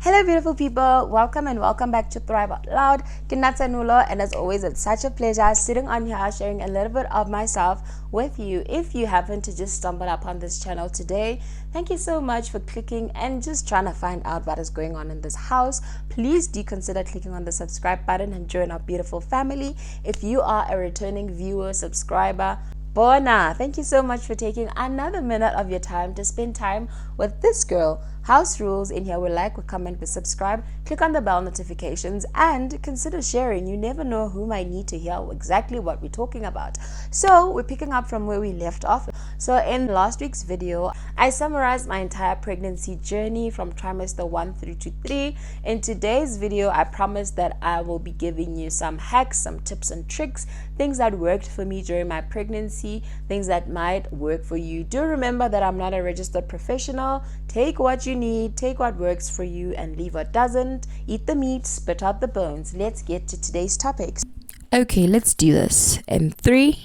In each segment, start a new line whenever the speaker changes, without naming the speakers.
Hello beautiful people, welcome and welcome back to Thrive Out Loud. Nulo, and as always it's such a pleasure sitting on here sharing a little bit of myself with you. If you happen to just stumble upon this channel today, thank you so much for clicking and just trying to find out what is going on in this house. Please do consider clicking on the subscribe button and join our beautiful family. If you are a returning viewer, subscriber, Bona, thank you so much for taking another minute of your time to spend time with this girl. House rules in here: we like, we comment, we subscribe, click on the bell notifications, and consider sharing. You never know who might need to hear exactly what we're talking about. So we're picking up from where we left off. So in last week's video, I summarized my entire pregnancy journey from trimester 1 through to 3. In today's video, I promise that I will be giving you some hacks, some tips and tricks, things that worked for me during my pregnancy, things that might work for you. Do remember that I'm not a registered professional. Take what you need, take what works for you, and leave what doesn't. Eat the meat, spit out the bones. Let's get to today's topics. Okay, let's do this. In 3,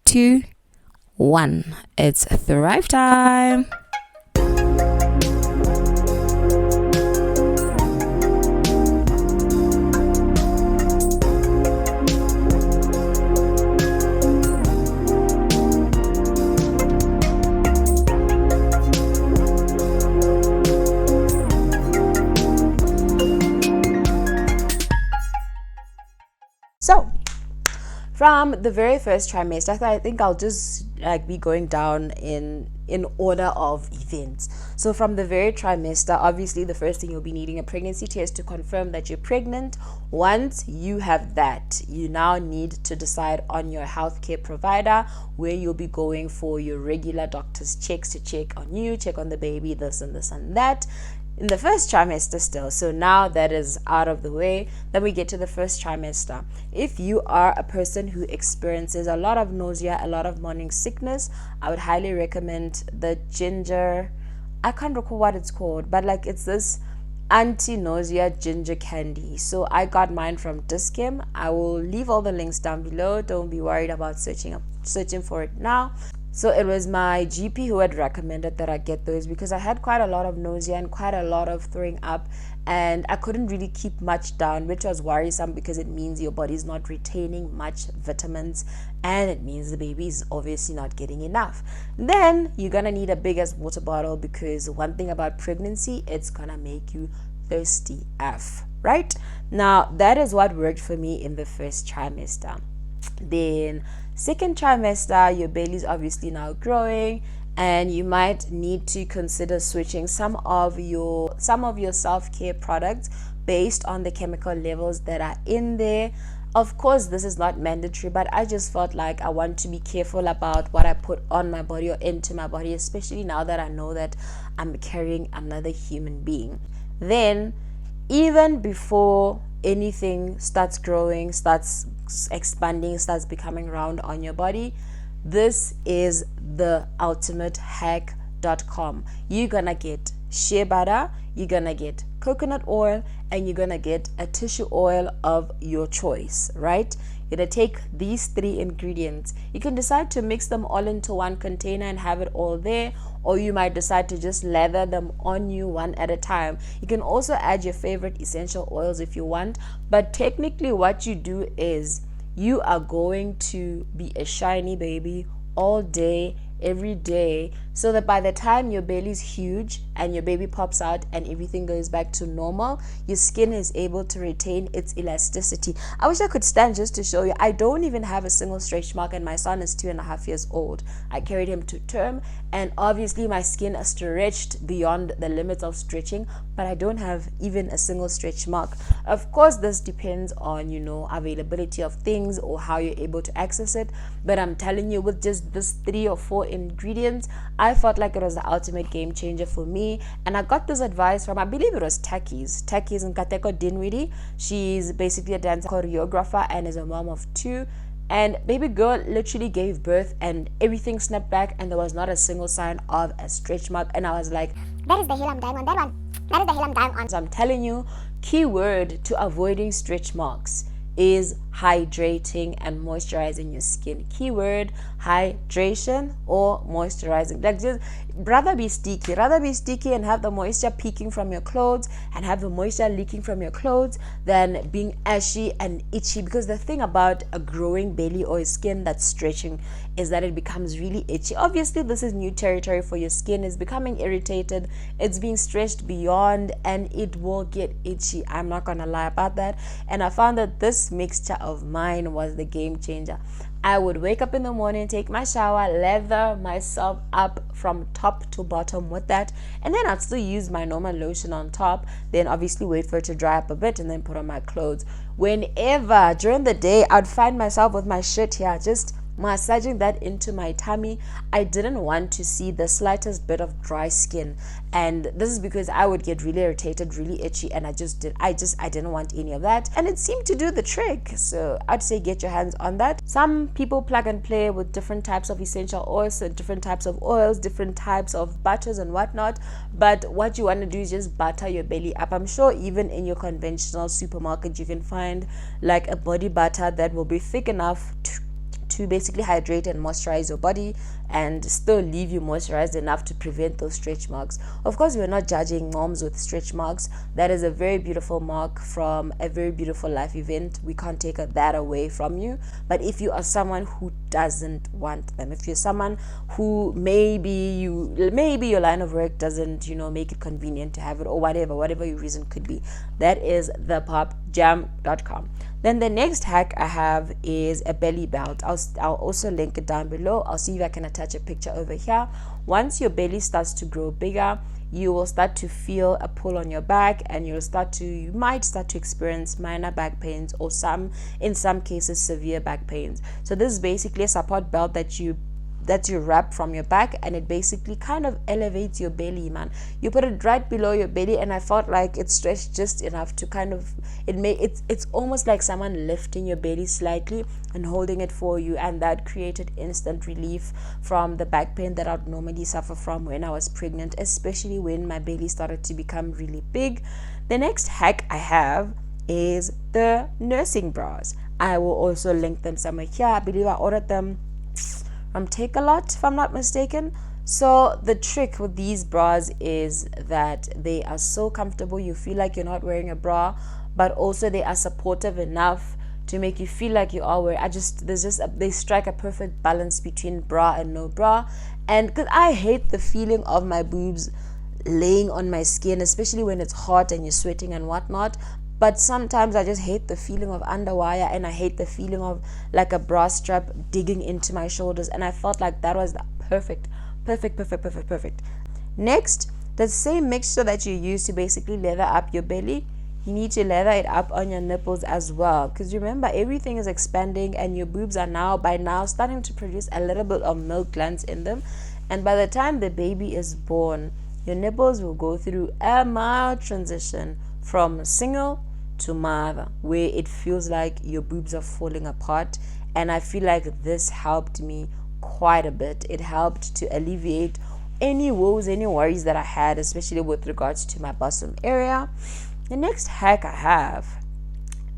2, 1. It's Thrive time. So, from the very first trimester, I think I'll just be going down in order of events. So from the very trimester, obviously the first thing you'll be needing a pregnancy test to confirm that you're pregnant. Once you have that, you now need to decide on your healthcare provider where you'll be going for your regular doctor's checks to check on you, check on the baby, this and this and that. In the first trimester still. So now that is out of the way, then we get to the first trimester. If you are a person who experiences a lot of nausea, a lot of morning sickness, I would highly recommend the ginger, I can't recall what it's called, but it's this anti-nausea ginger candy. So I got mine from Dischem. I will leave all the links down below. Don't be worried about searching for it now. So it was my GP who had recommended that I get those because I had quite a lot of nausea and quite a lot of throwing up, and I couldn't really keep much down, which was worrisome because it means your body's not retaining much vitamins and it means the baby is obviously not getting enough. Then you're gonna need a big as water bottle because one thing about pregnancy, it's gonna make you thirsty AF, right? Now that is what worked for me in the first trimester. Then second trimester, your belly's obviously now growing and you might need to consider switching some of your self-care products based on the chemical levels that are in there. Of course, this is not mandatory, but I just felt like I want to be careful about what I put on my body or into my body, especially now that I know that I'm carrying another human being. Then even before anything starts growing, starts expanding, starts becoming round on your body, this is the ultimate hack.com. You're gonna get shea butter, you're gonna get coconut oil, and you're gonna get a tissue oil of your choice, right? You're gonna take these 3 ingredients. You can decide to mix them all into one container and have it all there, or you might decide to just lather them on you one at a time. You can also add your favorite essential oils if you want, but technically what you do is you are going to be a shiny baby all day, every day, so that by the time your belly's huge and your baby pops out and everything goes back to normal, your skin is able to retain its elasticity. I wish I could stand just to show you. I don't even have a single stretch mark and my son is 2.5 years old. I carried him to term and obviously my skin is stretched beyond the limits of stretching, but I don't have even a single stretch mark. Of course, this depends on, availability of things or how you're able to access it, but I'm telling you, with just this 3 or 4 ingredients, I felt like it was the ultimate game changer for me. And I got this advice from, I believe it was Takis and Kateko Dinwiddie. She's basically a dance choreographer and is a mom of 2. And baby girl literally gave birth and everything snapped back and there was not a single sign of a stretch mark. And I was like, that is the hill I'm dying on, that one. That is the hill I'm dying on. So I'm telling you, keyword to avoiding stretch marks is hydrating and moisturizing your skin. Keyword hydration or moisturizing. Like, just rather be sticky and have the moisture peeking from your clothes and have the moisture leaking from your clothes than being ashy and itchy. Because the thing about a growing belly or skin that's stretching is that it becomes really itchy. Obviously, this is new territory for your skin. It's becoming irritated, it's being stretched beyond, and it will get itchy. I'm not gonna lie about that. And I found that this mixture of mine was the game changer. I would wake up in the morning, take my shower, lather myself up from top to bottom with that, and then I'd still use my normal lotion on top, then obviously wait for it to dry up a bit and then put on my clothes. Whenever during the day I'd find myself with my shit here just massaging that into my tummy, I didn't want to see the slightest bit of dry skin, and this is because I would get really irritated, really itchy, and I didn't want any of that, and it seemed to do the trick. So I'd say get your hands on that. Some people plug and play with different types of essential oils, so different types of oils, different types of butters and whatnot, but what you want to do is just butter your belly up. I'm sure even in your conventional supermarket you can find like a body butter that will be thick enough to basically hydrate and moisturize your body and still leave you moisturized enough to prevent those stretch marks. Of course, we're not judging moms with stretch marks. That is a very beautiful mark from a very beautiful life event. We can't take that away from you. But if you are someone who doesn't want them, if you're someone who maybe your line of work doesn't make it convenient to have it, or whatever your reason could be, that is thepopjam.com. Then the next hack I have is a belly belt. I'll also link it down below. I'll see if I can attach a picture over here. Once your belly starts to grow bigger, you will start to feel a pull on your back, and you might start to experience minor back pains, or in some cases severe back pains. So this is basically a support belt that you wrap from your back, and it basically kind of elevates your belly, man. You put it right below your belly, and I felt like it stretched just enough to kind of it's almost like someone lifting your belly slightly and holding it for you, and that created instant relief from the back pain that I'd normally suffer from when I was pregnant, especially when my belly started to become really big. The next hack I have is the nursing bras. I will also link them somewhere here. I believe I ordered them from Take-A-Lot, if I'm not mistaken. So the trick with these bras is that they are so comfortable, you feel like you're not wearing a bra, but also they are supportive enough to make you feel like you are wearing. They strike a perfect balance between bra and no bra. And because I hate the feeling of my boobs laying on my skin, especially when it's hot and you're sweating and whatnot. But sometimes I just hate the feeling of underwire, and I hate the feeling of like a bra strap digging into my shoulders. And I felt like that was the perfect. Next, the same mixture that you use to basically leather up your belly, you need to leather it up on your nipples as well. Because remember, everything is expanding, and your boobs are by now starting to produce a little bit of milk glands in them. And by the time the baby is born, your nipples will go through a mild transition from single to mother, where it feels like your boobs are falling apart. And I feel like this helped me quite a bit. It helped to alleviate any woes, any worries that I had, especially with regards to my bosom area. The next hack I have,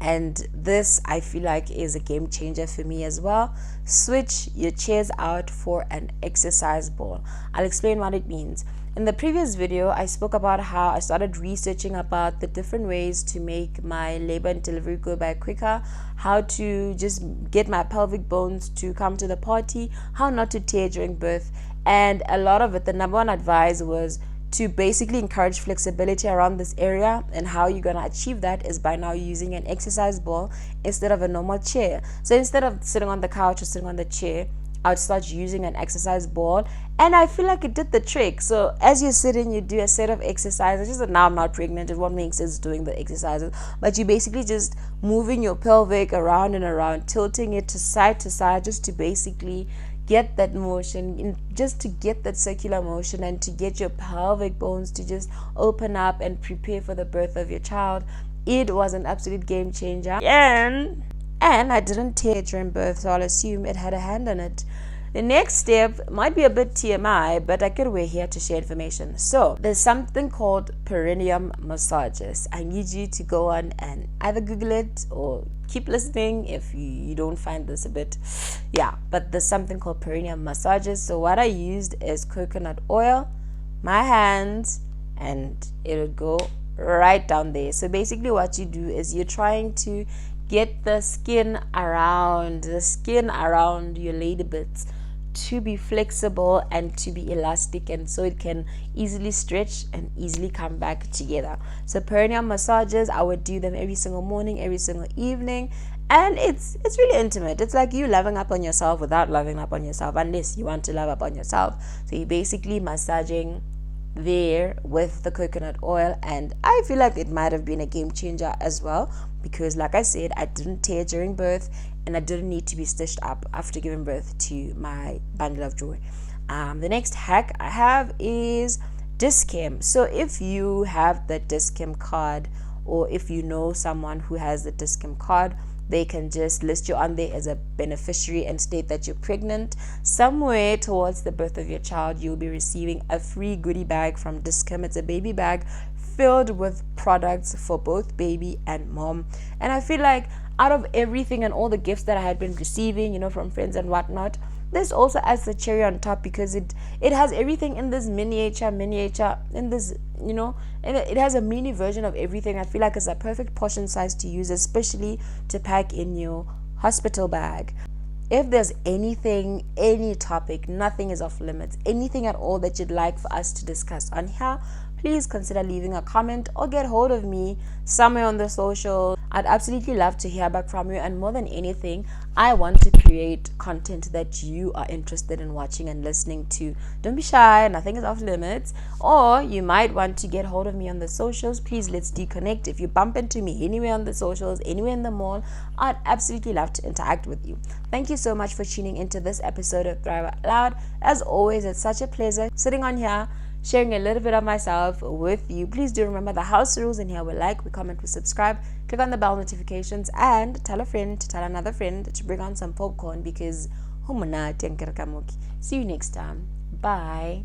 and this I feel like is a game changer for me as well: switch your chairs out for an exercise ball. I'll explain what it means. In the previous video, I spoke about how I started researching about the different ways to make my labor and delivery go by quicker, how to just get my pelvic bones to come to the party, how not to tear during birth. And a lot of it, the number one advice was to basically encourage flexibility around this area, and how you're going to achieve that is by now using an exercise ball instead of a normal chair. So instead of sitting on the couch or sitting on the chair, I would start using an exercise ball, and I feel like it did the trick. So as you're sitting, you do a set of exercises. Just that now I'm not pregnant, it won't make sense doing the exercises, but you basically just moving your pelvic around and around, tilting it to side, just to basically get that motion, just to get that circular motion, and to get your pelvic bones to just open up and prepare for the birth of your child. It was an absolute game changer. And I didn't tear it during birth, so I'll assume it had a hand on it. The next step might be a bit TMI, but I could we're here to share information. So there's something called Perinium massages. I need you to go on and either Google it or keep listening if you don't find this a bit, yeah. But there's something called Perinium massages. So what I used is coconut oil, my hands, and it would go right down there. So basically what you do is you're trying to get the skin around your lady bits to be flexible and to be elastic, and so it can easily stretch and easily come back together. So perineum massages, I would do them every single morning, every single evening, and it's really intimate. It's like you loving up on yourself without loving up on yourself, unless you want to love up on yourself. So you're basically massaging there with the coconut oil, and I feel like it might have been a game changer as well, because like I said, I didn't tear during birth and I didn't need to be stitched up after giving birth to my bundle of joy. The next hack I have is Dischem. So if you have the Dischem card, or if you know someone who has the Dischem card, they can just list you on there as a beneficiary and state that you're pregnant. Somewhere towards the birth of your child, you'll be receiving a free goodie bag from Dischem. It's a baby bag filled with products for both baby and mom. And I feel like out of everything and all the gifts that I had been receiving, from friends and whatnot, this also adds the cherry on top, because it has everything in this miniature in this, and it has a mini version of everything. I feel like it's a perfect portion size to use, especially to pack in your hospital bag. If there's anything, any topic, nothing is off limits, anything at all that you'd like for us to discuss on here, please consider leaving a comment or get hold of me somewhere on the social. I'd absolutely love to hear back from you, and more than anything, I want to create content that you are interested in watching and listening to. Don't be shy, nothing is off limits. Or you might want to get hold of me on the socials. Please, let's deconnect. If you bump into me anywhere on the socials, anywhere in the mall, I'd absolutely love to interact with you. Thank you so much for tuning into this episode of Thrive Out Loud. As always, it's such a pleasure sitting on here sharing a little bit of myself with you. Please do remember the house rules in here. We like, we comment, we subscribe, click on the bell notifications, and tell a friend to tell another friend to bring on some popcorn, because see you next time. Bye.